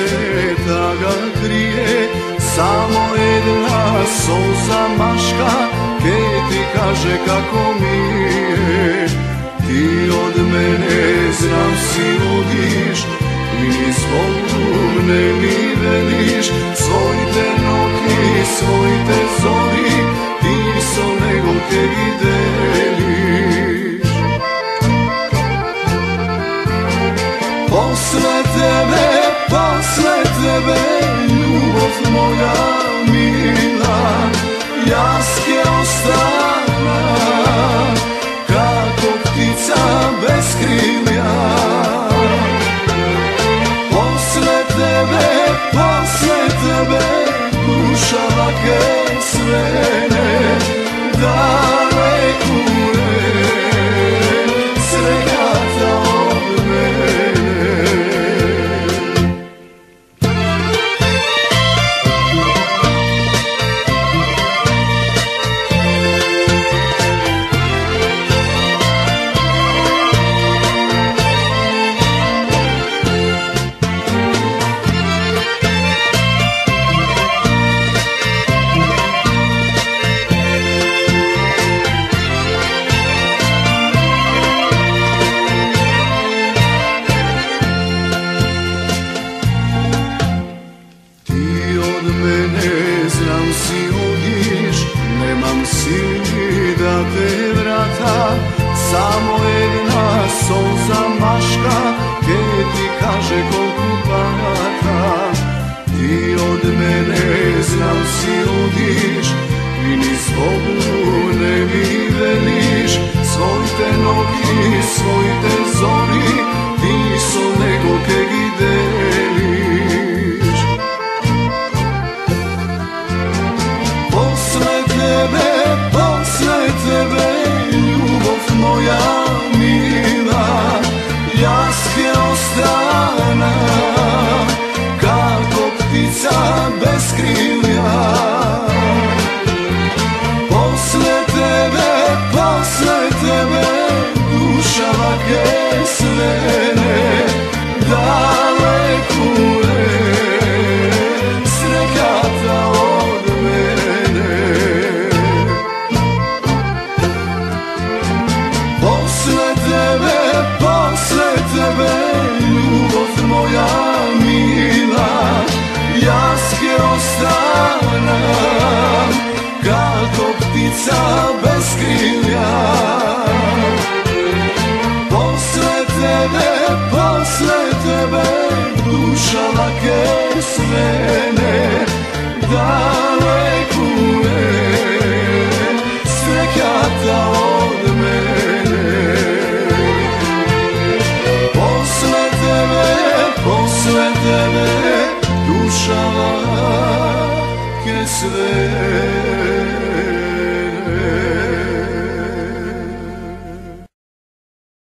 srca ga krije, samo jedna solza maška ke ti kaže kako mi je. Ti od mene znam si odiš i ni zbog mene mi veliš, svoj te noki, svoj te zori, ti so nego ke deliš. Posle tebe, ljubav moja mila, jaske ostana, kako ptica bez krilja. Posle tebe, duša lake svene, daleku je, sregata od mene. Znam si odiš, nemam sili da te vrata, samo jedna solza maška ke ti kaže koliko plata. Ti od mene znam si odiš i ni zbog ne mi veliš, svoj te noki, svoj te zori, ti so nego ke deliš. Posle tebe, ljubav moja mila, jaske ostana, kako ptica bez krilja. Posle tebe, duša lake svene, daleku je, sregata od mene. Posle tebe, ljubav moja mila, jaske ostana, kako ptica bez krilja. Posle tebe, duša lake svene, daleku je, sregata od mene. Posle tebe, duša lake svene.